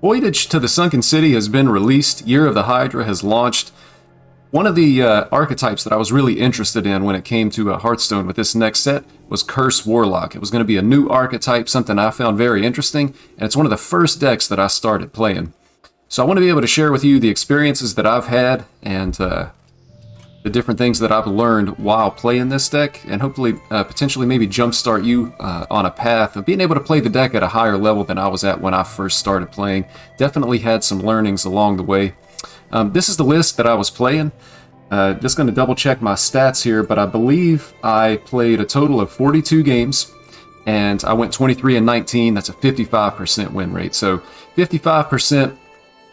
Voyage to the Sunken City has been released. Year of the Hydra has launched. One of the archetypes that I was really interested in when it came to Hearthstone with this next set was Curse Warlock. It was going to be a new archetype, something I found very interesting, and it's one of the first decks that I started playing. So I want to be able to share with you the experiences that I've had and the different things that I've learned while playing this deck, and hopefully potentially maybe jumpstart you on a path of being able to play the deck at a higher level than I was at when I first started playing. Definitely had some learnings along the way. This is the list that I was playing. Just going to double check my stats here, but I believe I played a total of 42 games, and I went 23-19. That's a 55% win rate. So 55%.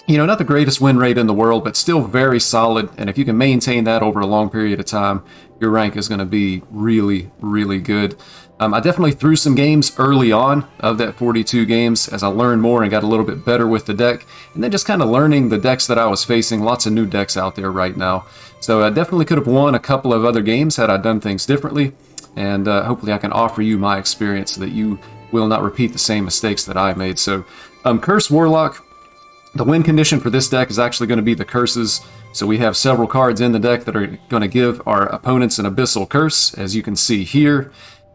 Not the greatest win rate in the world, but still very solid. And if you can maintain that over a long period of time, your rank is going to be really, really good. I definitely threw some games early on of that 42 games as I learned more and got a little bit better with the deck. And then just kind of learning the decks that I was facing. Lots of new decks out there right now. So I definitely could have won a couple of other games had I done things differently. And hopefully I can offer you my experience so that you will not repeat the same mistakes that I made. So Curse Warlock. The win condition for this deck is actually going to be the curses. So we have several cards in the deck that are going to give our opponents an Abyssal Curse, as you can see here.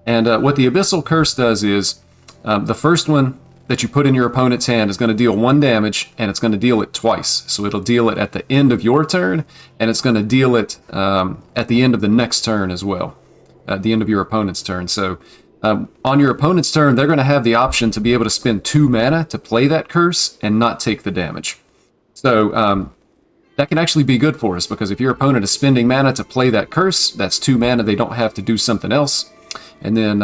And what the Abyssal Curse does is, the first one that you put in your opponent's hand is going to deal 1 damage, and it's going to deal it twice. So it'll deal it at the end of your turn, and it's going to deal it at the end of the next turn as well, at the end of your opponent's turn. So on your opponent's turn, they're going to have the option to be able to spend 2 mana to play that curse and not take the damage. So that can actually be good for us, because if your opponent is spending mana to play that curse, that's 2 mana. They don't have to do something else. And then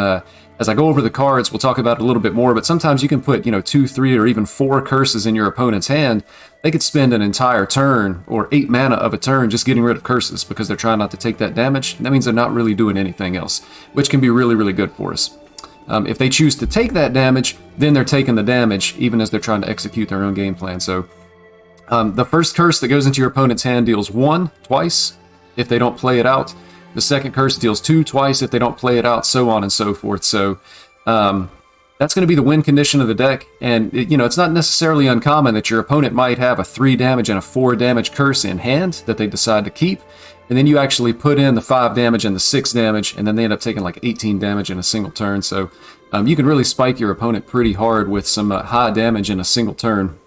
as I go over the cards, we'll talk about it a little bit more, but sometimes you can put 2, 3, or even 4 curses in your opponent's hand. They could spend an entire turn or 8 mana of a turn just getting rid of curses because they're trying not to take that damage. And that means they're not really doing anything else, which can be really, really good for us. If they choose to take that damage, then they're taking the damage even as they're trying to execute their own game plan. So the first curse that goes into your opponent's hand deals 1 twice if they don't play it out. The second curse deals 2 twice if they don't play it out, so on and so forth. So that's going to be the win condition of the deck. And it's not necessarily uncommon that your opponent might have a 3 damage and a 4 damage curse in hand that they decide to keep. And then you actually put in the 5 damage and the 6 damage, and then they end up taking like 18 damage in a single turn. So you can really spike your opponent pretty hard with some high damage in a single turn.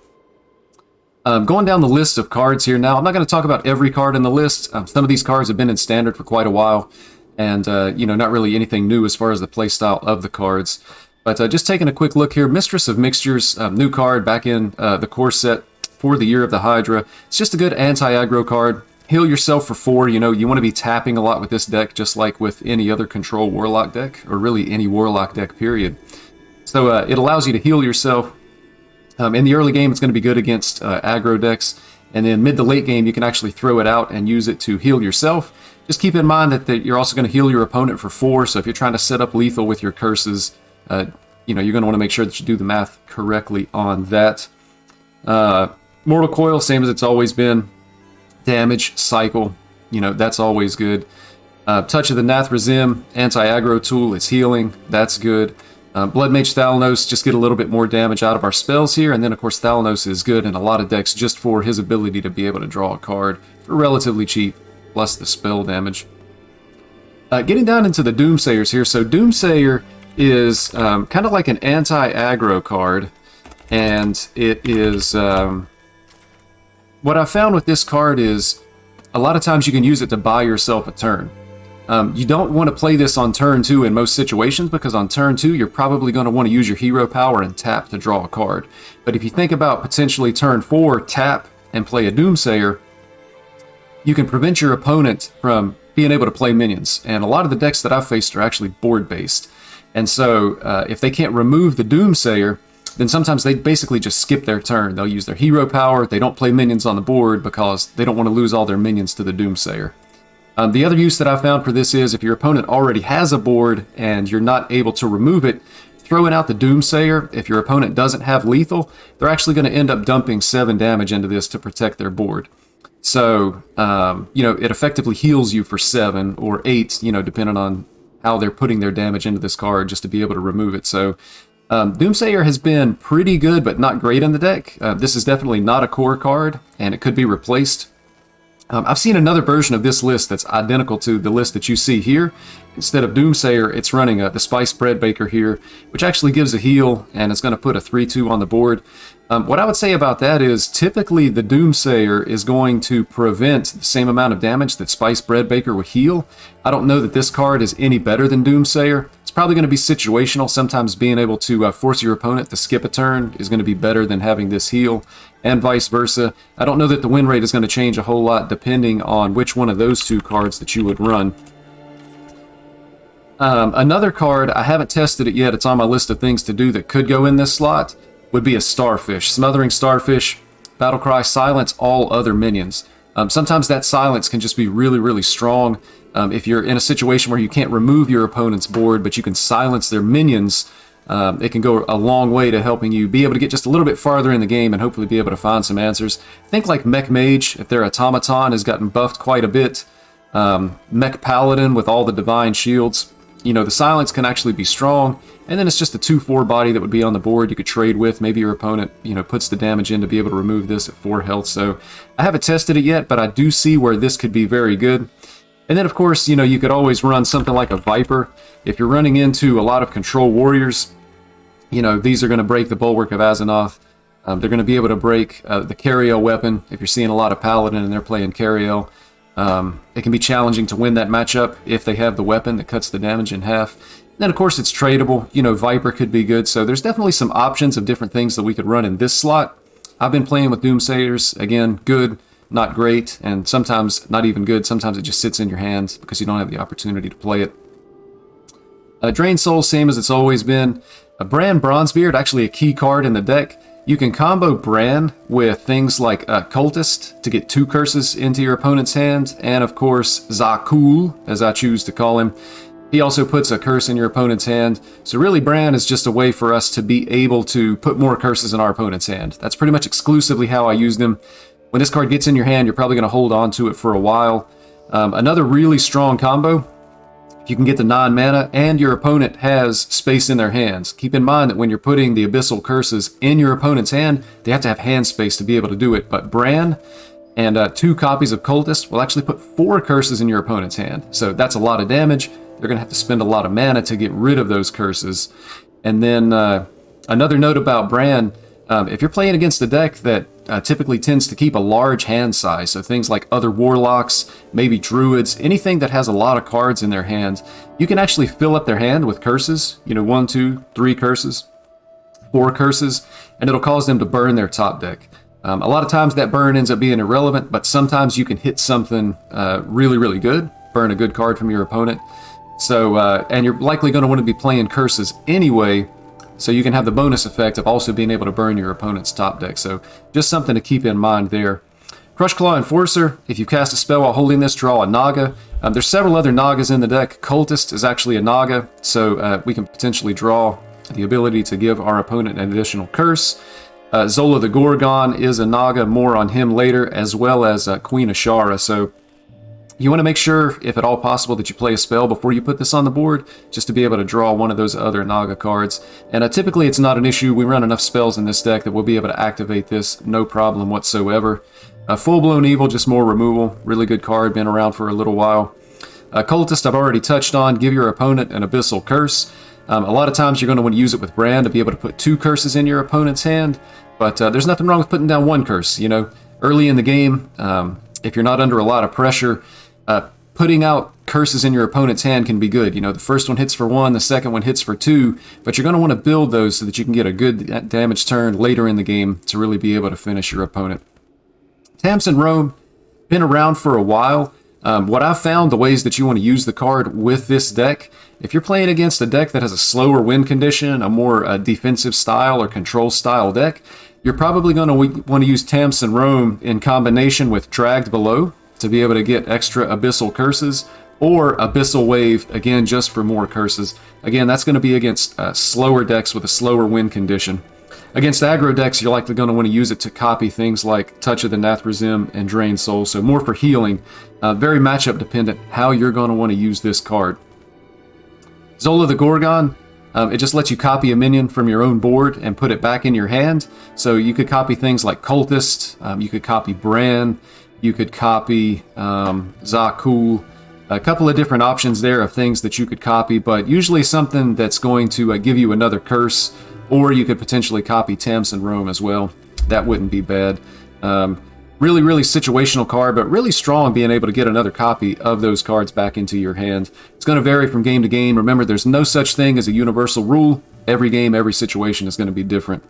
Going down the list of cards here now, I'm not going to talk about every card in the list. Some of these cards have been in Standard for quite a while, and not really anything new as far as the playstyle of the cards. But just taking a quick look here, Mistress of Mixtures, new card back in the core set for the Year of the Hydra. It's just a good anti-aggro card. Heal yourself for 4. You want to be tapping a lot with this deck, just like with any other control Warlock deck, or really any Warlock deck, period. So it allows you to heal yourself. In the early game, it's going to be good against aggro decks, and then mid to late game, you can actually throw it out and use it to heal yourself. Just keep in mind that you're also going to heal your opponent for 4, so if you're trying to set up lethal with your curses, you're going to want to make sure that you do the math correctly on that. Mortal Coil, same as it's always been. Damage, cycle, that's always good. Touch of the Nathrazim, anti-aggro tool, it's healing, that's good. Blood Mage Thalanos, just get a little bit more damage out of our spells here, and then of course Thalanos is good in a lot of decks just for his ability to be able to draw a card for relatively cheap, plus the spell damage. Getting down into the Doomsayers here, so Doomsayer is kind of like an anti-aggro card, and it is... what I found with this card is a lot of times you can use it to buy yourself a turn. You don't want to play this on turn 2 in most situations, because on turn 2 you're probably going to want to use your hero power and tap to draw a card. But if you think about potentially turn 4, tap and play a Doomsayer, you can prevent your opponent from being able to play minions. And a lot of the decks that I've faced are actually board based. And so if they can't remove the Doomsayer, then sometimes they basically just skip their turn. They'll use their hero power. They don't play minions on the board because they don't want to lose all their minions to the Doomsayer. The other use that I found for this is if your opponent already has a board and you're not able to remove it, throwing out the Doomsayer, if your opponent doesn't have lethal, they're actually going to end up dumping 7 damage into this to protect their board. So, it effectively heals you for 7 or 8, depending on how they're putting their damage into this card just to be able to remove it. So Doomsayer has been pretty good, but not great in the deck. This is definitely not a core card, and it could be replaced. I've seen another version of this list that's identical to the list that you see here. Instead of Doomsayer, it's running the Spice Bread Baker here, which actually gives a heal, and it's going to put a 3-2 on the board. What I would say about that is, typically the Doomsayer is going to prevent the same amount of damage that Spice Bread Baker would heal. I don't know that this card is any better than Doomsayer. It's probably going to be situational. Sometimes being able to force your opponent to skip a turn is going to be better than having this heal, and vice versa. I don't know that the win rate is going to change a whole lot depending on which one of those two cards that you would run. Another card, I haven't tested it yet, it's on my list of things to do that could go in this slot, would be a Starfish. Smothering Starfish, Battlecry, silence all other minions. Sometimes that silence can just be really, really strong. If you're in a situation where you can't remove your opponent's board, but you can silence their minions, it can go a long way to helping you be able to get just a little bit farther in the game and hopefully be able to find some answers. Think like Mech Mage, if their Automaton has gotten buffed quite a bit. Mech Paladin with all the Divine Shields. You know, the silence can actually be strong, and then it's just a 2-4 body that would be on the board you could trade with. Maybe your opponent, you know, puts the damage in to be able to remove this at 4 health. So I haven't tested it yet, but I do see where this could be very good. And then, of course, you know, you could always run something like a Viper. If you're running into a lot of control warriors, you know, these are going to break the Bulwark of Azzinoth. They're going to be able to break the Cariel weapon. If you're seeing a lot of Paladin and they're playing Cariel, it can be challenging to win that matchup if they have the weapon that cuts the damage in half. Then, of course, it's tradable. You know, Viper could be good. So there's definitely some options of different things that we could run in this slot. I've been playing with Doomsayers. Again, good, not great, and sometimes not even good. Sometimes it just sits in your hands because you don't have the opportunity to play it. Drain Soul, same as it's always been. Bran Bronzebeard, actually a key card in the deck. You can combo Bran with things like Cultist to get 2 curses into your opponent's hand, and of course Zakul, as I choose to call him. He also puts a curse in your opponent's hand. So really, Bran is just a way for us to be able to put more curses in our opponent's hand. That's pretty much exclusively how I use them. When this card gets in your hand, you're probably going to hold on to it for a while. Another really strong combo, you can get the 9 mana, and your opponent has space in their hands. Keep in mind that when you're putting the Abyssal Curses in your opponent's hand, they have to have hand space to be able to do it. But Bran and 2 copies of Cultist will actually put 4 curses in your opponent's hand. So that's a lot of damage. They're going to have to spend a lot of mana to get rid of those curses. And then another note about Bran, if you're playing against a deck that typically tends to keep a large hand size, so things like other Warlocks, maybe Druids, anything that has a lot of cards in their hand, you can actually fill up their hand with curses, you know, 1, 2, 3 curses, 4 curses, and it'll cause them to burn their top deck. A lot of times that burn ends up being irrelevant, but sometimes you can hit something really, really good, burn a good card from your opponent. So, and you're likely going to want to be playing curses anyway, so you can have the bonus effect of also being able to burn your opponent's top deck. So just something to keep in mind there. Crush Claw Enforcer, if you cast a spell while holding this, draw a Naga. There's several other Nagas in the deck. Cultist is actually a Naga, so we can potentially draw the ability to give our opponent an additional curse. Zola the Gorgon is a Naga, more on him later, as well as Queen Azshara. So you want to make sure, if at all possible, that you play a spell before you put this on the board, just to be able to draw one of those other Naga cards. And typically it's not an issue. We run enough spells in this deck that we'll be able to activate this, no problem whatsoever. Full-blown Evil, just more removal. Really good card, been around for a little while. Cultist, I've already touched on. Give your opponent an Abyssal Curse. A lot of times you're going to want to use it with Bran to be able to put 2 curses in your opponent's hand, but there's nothing wrong with putting down 1 curse. You know, early in the game, if you're not under a lot of pressure, putting out curses in your opponent's hand can be good. You know, the first one hits for 1, the second one hits for 2, but you're going to want to build those so that you can get a good damage turn later in the game to really be able to finish your opponent. Tamsin Roam, been around for a while. What I've found, the ways that you want to use the card with this deck, if you're playing against a deck that has a slower win condition, a more defensive style or control style deck, you're probably going to want to use Tamsin Roam in combination with Dragged Below to be able to get extra Abyssal Curses, or Abyssal Wave, again, just for more curses. Again, that's going to be against slower decks with a slower win condition. Against aggro decks, you're likely going to want to use it to copy things like Touch of the Nathrezim and Drain Soul, so more for healing. Very matchup dependent how you're going to want to use this card. Zola the Gorgon, It just lets you copy a minion from your own board and put it back in your hand. So you could copy things like Cultist, you could copy Bran, you could copy Zakul, a couple of different options there of things that you could copy, but usually something that's going to give you another curse, or you could potentially copy Tamsin Roam as well. That wouldn't be bad. Really, really situational card, but really strong being able to get another copy of those cards back into your hand. It's going to vary from game to game. Remember, there's no such thing as a universal rule. Every game, every situation is going to be different.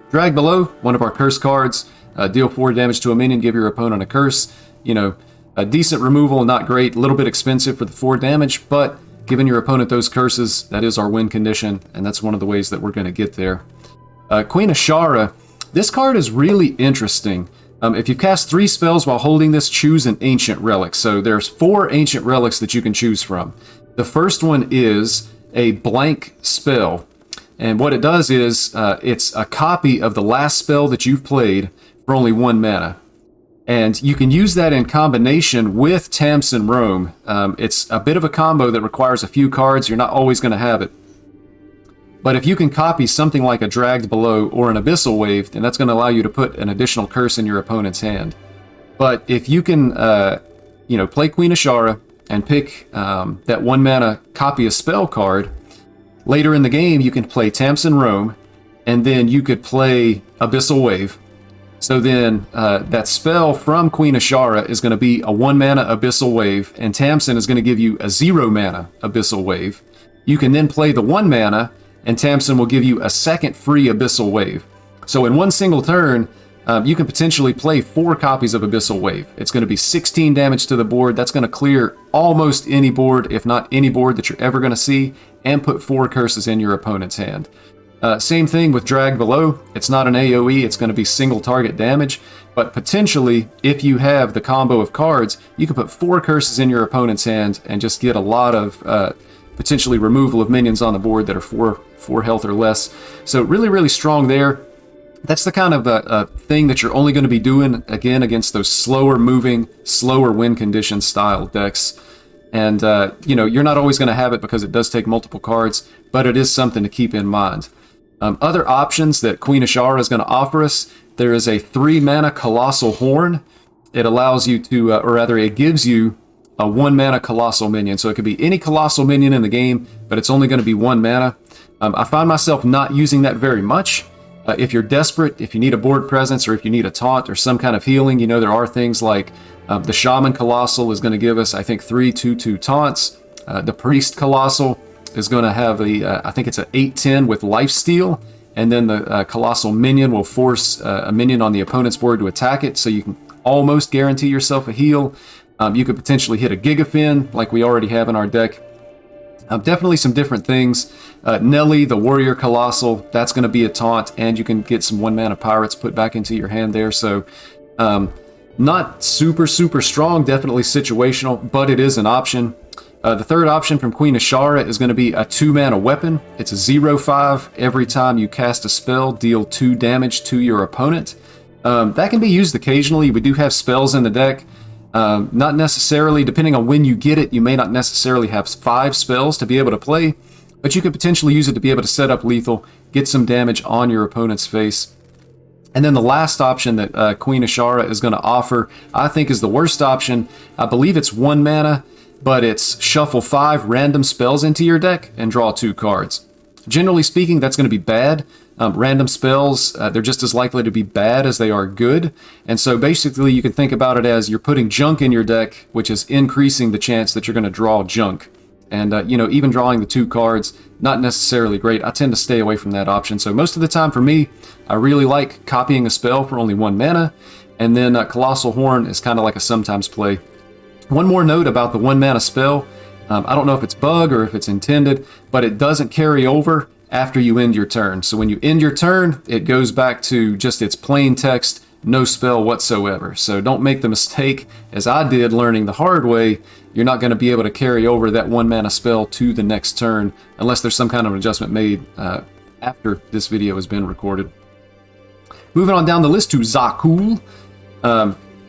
Drag Below, one of our curse cards. Deal 4 damage to a minion, give your opponent a curse. You know, a decent removal, not great, a little bit expensive for the 4 damage, but giving your opponent those curses, that is our win condition, and that's one of the ways that we're going to get there. Queen Azshara, this card is really interesting. If you cast 3 spells while holding this, choose an ancient relic. So there's 4 ancient relics that you can choose from. The first one is a blank spell. And what it does is, it's a copy of the last spell that you've played for only 1 mana. And you can use that in combination with Tamsin Roam. It's a bit of a combo that requires a few cards. You're not always going to have it. But if you can copy something like a Dragged Below or an Abyssal Wave, then that's going to allow you to put an additional curse in your opponent's hand. But if you can, play Queen Azshara and pick that 1 mana copy a spell card, later in the game you can play Tamsin Roam, and then you could play Abyssal Wave. So then that spell from Queen Azshara is going to be a 1 mana Abyssal Wave, and Tamsin is going to give you a 0 mana Abyssal Wave. You can then play the 1 mana, and Tamsin will give you a second free Abyssal Wave. So in one single turn, you can potentially play 4 copies of Abyssal Wave. It's going to be 16 damage to the board. That's going to clear almost any board, if not any board that you're ever going to see, and put 4 curses in your opponent's hand. Same thing with Drag Below. It's not an AoE, it's going to be single target damage, but potentially, if you have the combo of cards, you can put 4 curses in your opponent's hand and just get a lot of potentially removal of minions on the board that are 4 health or less. So really, really strong there. That's the kind of thing that you're only going to be doing, again, against those slower moving, slower win condition style decks. And, you're not always going to have it because it does take multiple cards, but it is something to keep in mind. Other options that Queen Azshara is going to offer us, there is a 3 mana Colossal Horn. It allows you to, it gives you a 1 mana Colossal Minion. So it could be any Colossal Minion in the game, but it's only going to be 1 mana. I find myself not using that very much. If you're desperate, if you need a board presence, or if you need a taunt or some kind of healing, there are things like the Shaman Colossal is going to give us, I think, 3 2/2 taunts. The Priest Colossal is going to have I think it's an 8/10 with lifesteal, and then the Colossal Minion will force a minion on the opponent's board to attack it, so you can almost guarantee yourself a heal. You could potentially hit a Gigafin, like we already have in our deck. Definitely some different things. Nelly, the Warrior Colossal, that's going to be a taunt, and you can get some 1 mana Pirates put back into your hand there. So not super, super strong, definitely situational, but it is an option. The third option from Queen Azshara is going to be a 2 mana weapon. It's a 0/5. Every time you cast a spell, deal 2 damage to your opponent. That can be used occasionally. We do have spells in the deck. Not necessarily, depending on when you get it, you may not necessarily have 5 spells to be able to play, but you could potentially use it to be able to set up lethal, get some damage on your opponent's face. And then the last option that Queen Azshara is going to offer, I think, is the worst option. I believe it's 1 mana, but it's shuffle 5 random spells into your deck and draw 2 cards. Generally speaking, that's going to be bad. Random spells, they're just as likely to be bad as they are good. And so basically you can think about it as you're putting junk in your deck, which is increasing the chance that you're going to draw junk. And, even drawing the 2 cards, not necessarily great. I tend to stay away from that option. So most of the time for me, I really like copying a spell for only 1 mana. And then Colossal Horn is kind of like a sometimes play. One more note about the 1 mana spell. I don't know if it's bug or if it's intended, but it doesn't carry over after you end your turn. So when you end your turn, it goes back to just its plain text, no spell whatsoever. So don't make the mistake, as I did learning the hard way, you're not going to be able to carry over that 1 mana spell to the next turn unless there's some kind of adjustment made after this video has been recorded. Moving on down the list to Zakul.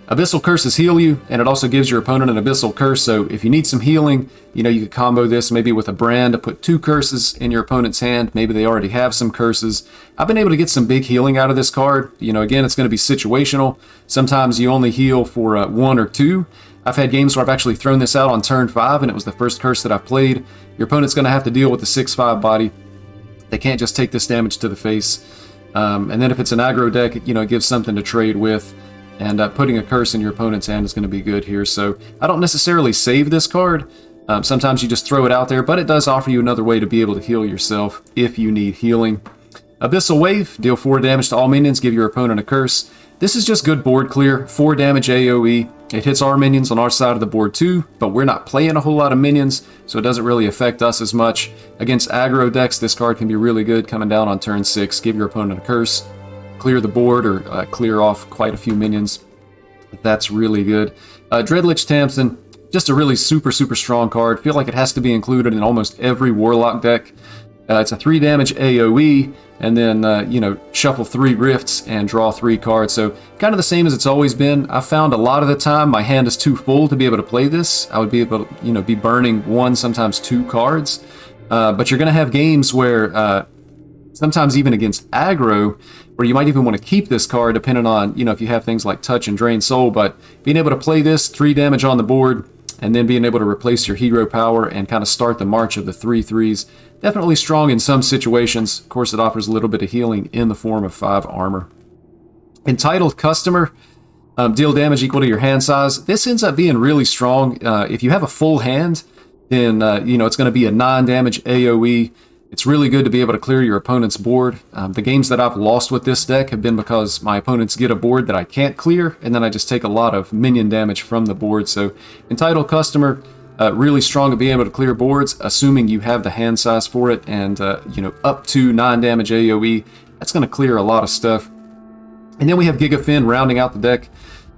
Abyssal Curses heal you, and it also gives your opponent an Abyssal Curse, so if you need some healing, you know, you could combo this maybe with a brand to put 2 curses in your opponent's hand. Maybe they already have some curses. I've been able to get some big healing out of this card. You know, again, it's going to be situational. Sometimes you only heal for 1 or 2. I've had games where I've actually thrown this out on turn 5, and it was the first curse that I've played. Your opponent's going to have to deal with the 6/5 body. They can't just take this damage to the face. And then if it's an aggro deck, you know, it gives something to trade with. And putting a curse in your opponent's hand is going to be good here. So I don't necessarily save this card. Sometimes you just throw it out there, but it does offer you another way to be able to heal yourself if you need healing. Abyssal Wave, deal 4 damage to all minions, give your opponent a curse. This is just good board clear, 4 damage AoE. It hits our minions on our side of the board too, but we're not playing a whole lot of minions, so it doesn't really affect us as much. Against aggro decks, this card can be really good coming down on turn 6. Give your opponent a curse, clear the board, or clear off quite a few minions. That's really good. Dreadlich Tamsin, just a really super strong card. Feel like it has to be included in almost every Warlock deck. It's a 3 damage AoE, and then, you know, shuffle 3 rifts and draw 3 cards. So kind of the same as it's always been. I found a lot of the time my hand is too full to be able to play this. I would be able to, you know, be burning 1, sometimes 2 cards. But you're going to have games where, sometimes even against aggro, where you might even want to keep this card depending on, you know, if you have things like Touch and Drain Soul. But being able to play this, 3 damage on the board, and then being able to replace your hero power and kind of start the march of the 3/3s. Definitely strong in some situations. Of course, it offers a little bit of healing in the form of 5 armor. Entitled Customer, deal damage equal to your hand size. This ends up being really strong. If you have a full hand, then you know, it's going to be a 9 damage AoE. It's really good to be able to clear your opponent's board. The games that I've lost with this deck have been because my opponents get a board that I can't clear, and then I just take a lot of minion damage from the board. So Entitled Customer, really strong at being able to clear boards, assuming you have the hand size for it, and you know, up to 9 damage AoE. That's going to clear a lot of stuff. And then we have Giga Fin rounding out the deck.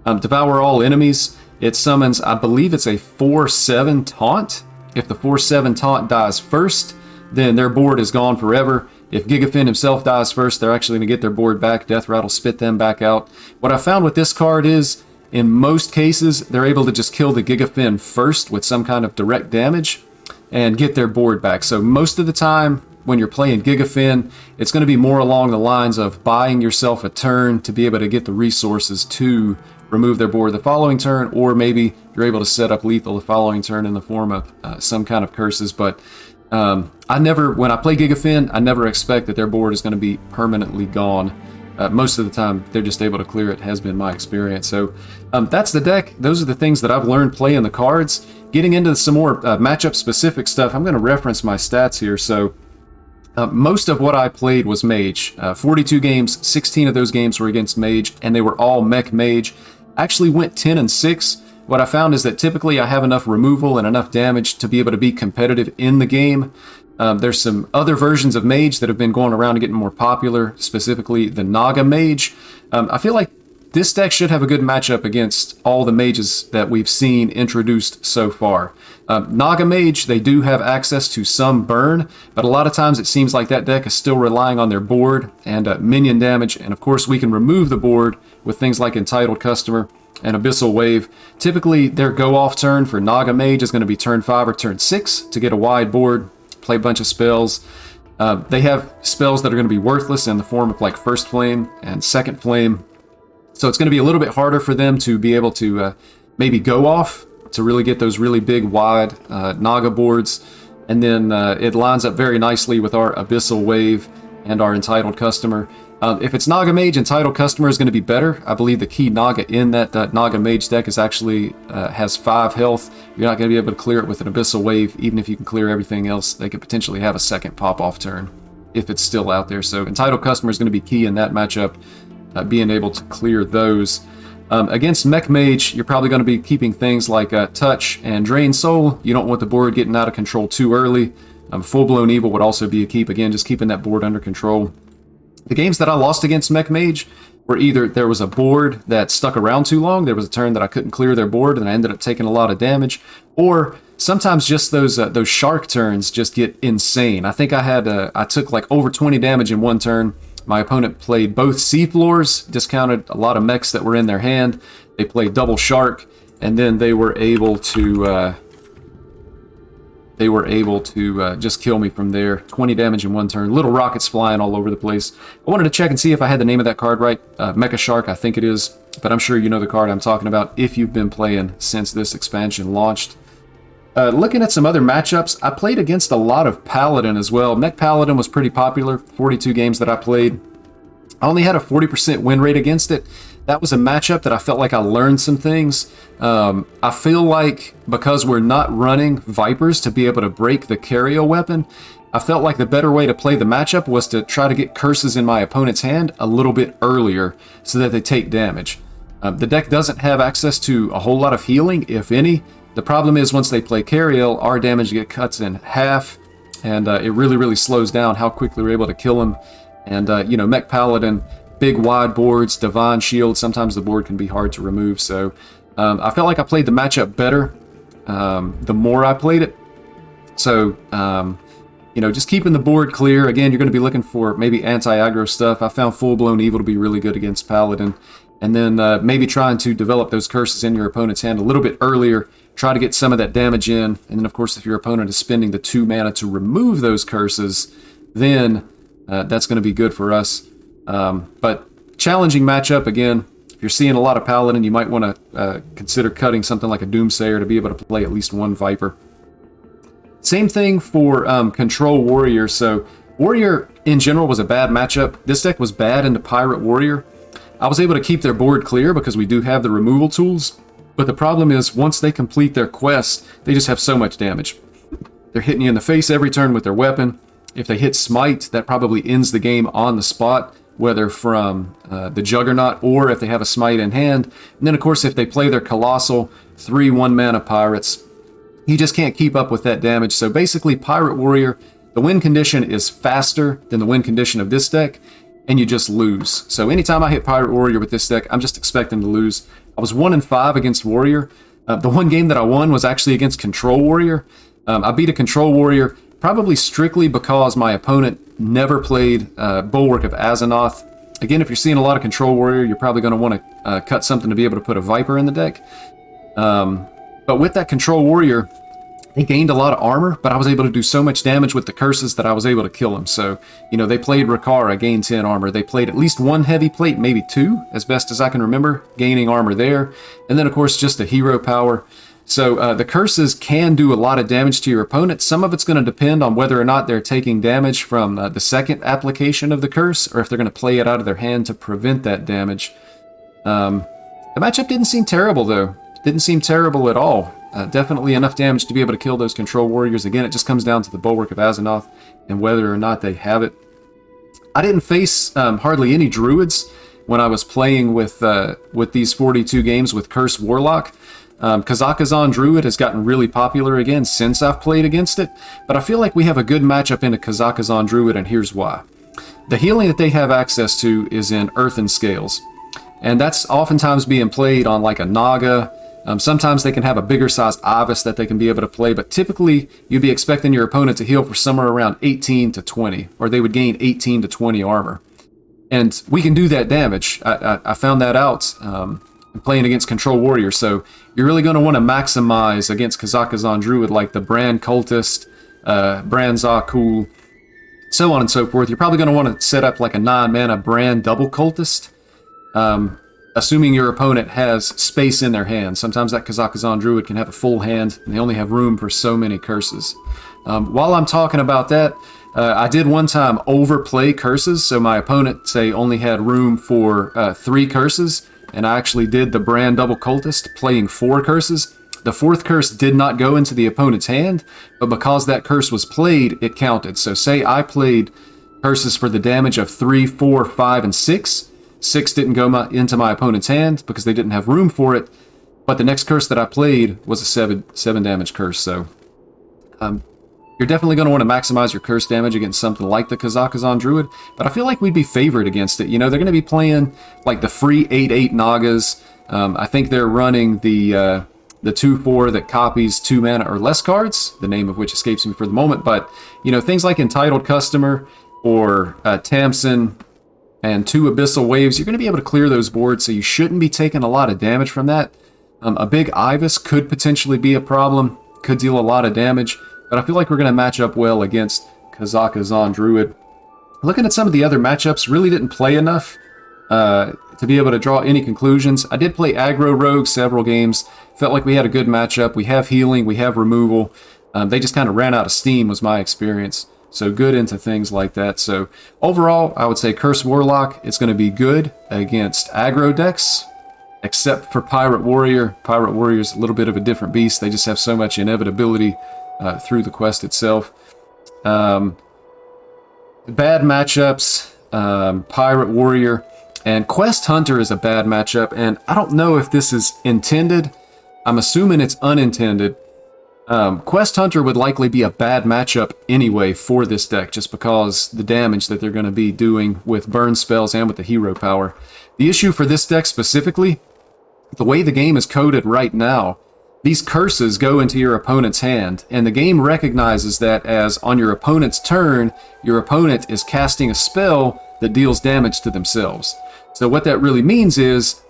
Devour all enemies. It summons, I believe it's a 4/7 taunt. If the 4/7 taunt dies first, then their board is gone forever. If Giga Fin himself dies first, they're actually going to get their board back. Death Rattle spit them back out. What I found with this card is, in most cases, they're able to just kill the Giga Fin first with some kind of direct damage and get their board back. So most of the time, when you're playing Giga Fin, it's going to be more along the lines of buying yourself a turn to be able to get the resources to remove their board the following turn, or maybe you're able to set up lethal the following turn in the form of some kind of curses. But when I play Giga Fin, I never expect that their board is going to be permanently gone. Most of the time, they're just able to clear it, has been my experience. So that's the deck. Those are the things that I've learned playing the cards. Getting into some more matchup-specific stuff, I'm going to reference my stats here. So most of what I played was Mage. 42 games, 16 of those games were against Mage, and they were all Mech Mage. Actually went 10-6. What I found is that typically I have enough removal and enough damage to be able to be competitive in the game. There's some other versions of Mage that have been going around and getting more popular, specifically the Naga Mage. I feel like this deck should have a good matchup against all the mages that we've seen introduced so far. Naga Mage, they do have access to some burn, but a lot of times it seems like that deck is still relying on their board and minion damage, and of course we can remove the board with things like Entitled Customer and Abyssal Wave. Typically their go-off turn for Naga Mage is going to be turn 5 or turn 6 to get a wide board, play a bunch of spells. They have spells that are going to be worthless in the form of like First Flame and Second Flame. So it's going to be a little bit harder for them to be able to maybe go off to really get those really big, wide Naga boards. And then it lines up very nicely with our Abyssal Wave and our Entitled Customer. If it's Naga Mage, Entitled Customer is going to be better. I believe the key Naga in that Naga Mage deck is actually has 5 health. You're not going to be able to clear it with an Abyssal Wave. Even if you can clear everything else, they could potentially have a second pop-off turn if it's still out there. So Entitled Customer is going to be key in that matchup, being able to clear those. Against Mech Mage, you're probably going to be keeping things like Touch and Drain Soul. You don't want the board getting out of control too early. Full-blown Evil would also be a keep. Again, just keeping that board under control. The games that I lost against Mech Mage were either there was a board that stuck around too long, there was a turn that I couldn't clear their board and I ended up taking a lot of damage, or sometimes just those shark turns just get insane. I think I took like over 20 damage in one turn My opponent played both Seafloors, discounted a lot of mechs that were in their hand. They played double Shark, and then they were able to just kill me from there. 20 damage in one turn. Little rockets flying all over the place. I wanted to check and see if I had the name of that card right. Mecha Shark, I think it is. But I'm sure you know the card I'm talking about if you've been playing since this expansion launched. Looking at some other matchups, I played against a lot of Paladin as well. Mech Paladin was pretty popular. 42 games that I played. I only had a 40% win rate against it. That was a matchup that I felt like I learned some things. I feel like because we're not running Vipers to be able to break the Cario weapon, I felt like the better way to play the matchup was to try to get curses in my opponent's hand a little bit earlier so that they take damage. The deck doesn't have access to a whole lot of healing, if any. The problem is once they play Cariel, our damage gets cut in half, and it really slows down how quickly we're able to kill them. And, Mech Paladin, big wide boards, Divine Shield, sometimes the board can be hard to remove. So I felt like I played the matchup better the more I played it. So, just keeping the board clear. Again, you're going to be looking for maybe anti-aggro stuff. I found Full-Blown Evil to be really good against Paladin. And then maybe trying to develop those curses in your opponent's hand a little bit earlier. Try to get some of that damage in. And then, of course, if your opponent is spending the 2 mana to remove those curses, then that's going to be good for us. But challenging matchup, again. If you're seeing a lot of Paladin, you might want to consider cutting something like a Doomsayer to be able to play at least one Viper. Same thing for Control Warrior. So Warrior, in general, was a bad matchup. This deck was bad into Pirate Warrior. I was able to keep their board clear because we do have the removal tools. But the problem is, once they complete their quest, they just have so much damage. They're hitting you in the face every turn with their weapon. If they hit Smite, that probably ends the game on the spot, whether from the Juggernaut or if they have a Smite in hand. And then, of course, if they play their Colossal, 3 1-mana Pirates, you just can't keep up with that damage. So basically, Pirate Warrior, the win condition is faster than the win condition of this deck, and you just lose. So anytime I hit Pirate Warrior with this deck, I'm just expecting to lose. I was 1-5 against Warrior. The one game that I won was actually against Control Warrior. I beat a Control Warrior probably strictly because my opponent never played Bulwark of Azzinoth. Again, if you're seeing a lot of Control Warrior, you're probably going to want to cut something to be able to put a Viper in the deck. But with that Control Warrior, he gained a lot of armor, but I was able to do so much damage with the curses that I was able to kill him. So, they played Rakara, gained 10 armor. They played at least 1 heavy plate, maybe 2, as best as I can remember, gaining armor there. And then, of course, just a hero power. So the curses can do a lot of damage to your opponent. Some of it's going to depend on whether or not they're taking damage from the second application of the curse, or if they're going to play it out of their hand to prevent that damage. The matchup didn't seem terrible, though. Didn't seem terrible at all. Definitely enough damage to be able to kill those Control Warriors. Again, it just comes down to the Bulwark of Azzinoth and whether or not they have it. I didn't face hardly any Druids when I was playing with these 42 games with Curse Warlock. Kazakhstan Druid has gotten really popular again since I've played against it, but I feel like we have a good matchup into Kazakhstan Druid, and here's why. The healing that they have access to is in Earthen Scales, and that's oftentimes being played on like a Naga. Sometimes they can have a bigger size Ibis that they can be able to play, but typically you'd be expecting your opponent to heal for somewhere around 18 to 20, or they would gain 18 to 20 armor. And we can do that damage. I found that out playing against Control Warrior, so you're really going to want to maximize against Kazakhstan Druid like the Brand Cultist, Brand Zakul, so on and so forth. You're probably going to want to set up like a 9-mana Brand Double Cultist, assuming your opponent has space in their hand. Sometimes that Kazakhstan Druid can have a full hand, and they only have room for so many curses. While I'm talking about that, I did one time overplay curses, so my opponent, say, only had room for 3 curses, and I actually did the Brand Double Cultist, playing 4 curses. The 4th curse did not go into the opponent's hand, but because that curse was played, it counted. So say I played curses for the damage of 3, 4, 5, and 6. 6 didn't go into my opponent's hand because they didn't have room for it, but the next curse that I played was a 7 damage curse. So you're definitely going to want to maximize your curse damage against something like the Kazakhstan Druid, but I feel like we'd be favored against it. They're going to be playing like the free 8/8 Nagas. I think they're running the 2/4 that copies 2 mana or less cards, the name of which escapes me for the moment, but things like Entitled Customer or Tamsin, and 2 Abyssal Waves, you're going to be able to clear those boards, so you shouldn't be taking a lot of damage from that. A big Ibis could potentially be a problem, could deal a lot of damage, but I feel like we're going to match up well against Kazakhstan Druid. Looking at some of the other matchups, really didn't play enough to be able to draw any conclusions. I did play aggro rogue several games, felt like we had a good matchup. We have healing, we have removal. They just kind of ran out of steam was my experience. So good into things like that. So overall, I would say Curse Warlock, it's going to be good against aggro decks, except for Pirate Warrior. Pirate Warrior's a little bit of a different beast. They just have so much inevitability through the quest itself. Bad matchups, Pirate Warrior, and Quest Hunter is a bad matchup, and I don't know if this is intended. I'm assuming it's unintended. Quest Hunter would likely be a bad matchup anyway for this deck, just because the damage that they're going to be doing with burn spells and with the hero power. The issue for this deck specifically, the way the game is coded right now, these curses go into your opponent's hand, and the game recognizes that as on your opponent's turn, your opponent is casting a spell that deals damage to themselves. So what that really means is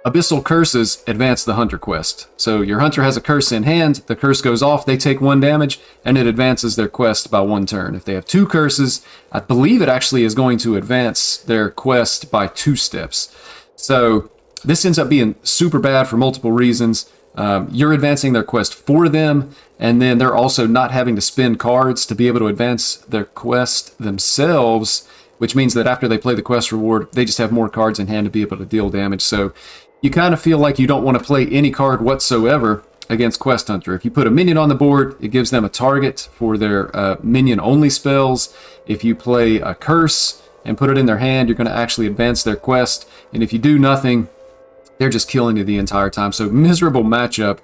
Abyssal Curses advance the Hunter quest. So your Hunter has a curse in hand, the curse goes off, they take 1 damage, and it advances their quest by 1 turn. If they have 2 curses, I believe it actually is going to advance their quest by 2 steps. So this ends up being super bad for multiple reasons. You're advancing their quest for them, and then they're also not having to spend cards to be able to advance their quest themselves, which means that after they play the quest reward, they just have more cards in hand to be able to deal damage. So you kind of feel like you don't want to play any card whatsoever against Quest Hunter. If you put a minion on the board, it gives them a target for their minion-only spells. If you play a curse and put it in their hand, you're going to actually advance their quest. And if you do nothing, they're just killing you the entire time. So miserable matchup.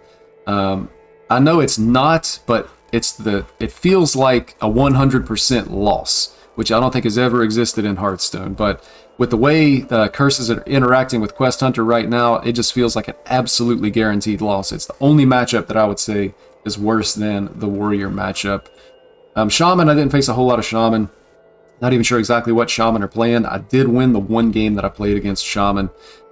I know it's not, but it feels like a 100% loss, which I don't think has ever existed in Hearthstone. But with the way curses are interacting with Quest Hunter right now, it just feels like an absolutely guaranteed loss. It's the only matchup that I would say is worse than the Warrior matchup. Shaman, I didn't face a whole lot of Shaman. Not even sure exactly what Shaman are playing. I did win the 1 game that I played against Shaman.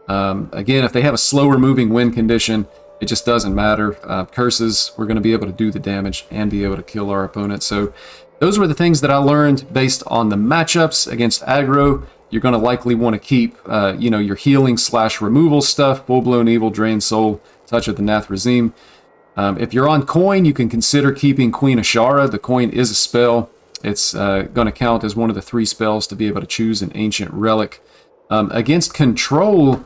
Again, if they have a slower moving win condition, it just doesn't matter. Curses, we're going to be able to do the damage and be able to kill our opponent. So those were the things that I learned based on the matchups against aggro. You're going to likely want to keep, your healing / removal stuff, Full-Blown Evil, Drain Soul, Touch of the Nathrazim. If you're on coin, you can consider keeping Queen Azshara. The coin is a spell. It's going to count as one of the 3 spells to be able to choose an ancient relic. Against control,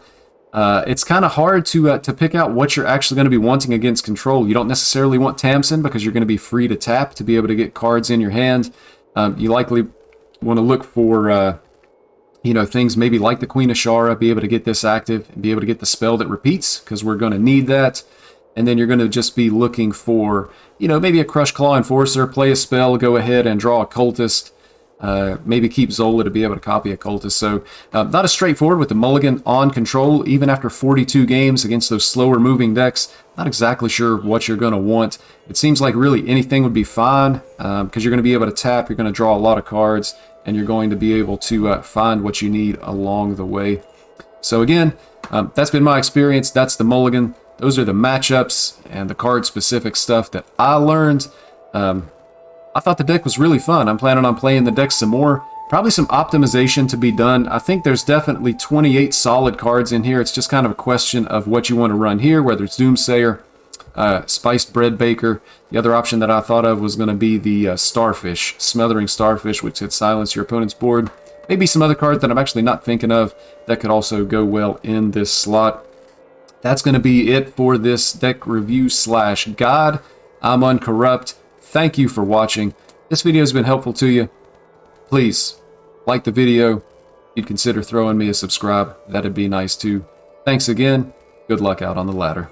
it's kind of hard to pick out what you're actually going to be wanting against control. You don't necessarily want Tamsin because you're going to be free to tap to be able to get cards in your hand. You likely want to look for things maybe like the Queen Azshara, be able to get this active and be able to get the spell that repeats, because we're going to need that. And then you're going to just be looking for, maybe a Crush Claw Enforcer, play a spell, go ahead and draw a Cultist. Maybe keep Zola to be able to copy a Cultist. So not as straightforward with the Mulligan on control, even after 42 games against those slower moving decks. Not exactly sure what you're going to want. It seems like really anything would be fine, because you're going to be able to tap, you're going to draw a lot of cards, and you're going to be able to find what you need along the way. So again, that's been my experience. That's the Mulligan. Those are the matchups and the card-specific stuff that I learned. I thought the deck was really fun. I'm planning on playing the deck some more. Probably some optimization to be done. I think there's definitely 28 solid cards in here. It's just kind of a question of what you want to run here, whether it's Doomsayer, Spiced Bread Baker. The other option that I thought of was going to be the Starfish, Smothering Starfish, which could silence your opponent's board. Maybe some other card that I'm actually not thinking of that could also go well in this slot. That's going to be it for this deck review / guide. I'm Uncorrupt. Thank you for watching. This video has been helpful to you. Please like the video. If you'd consider throwing me a subscribe, that'd be nice too. Thanks again. Good luck out on the ladder.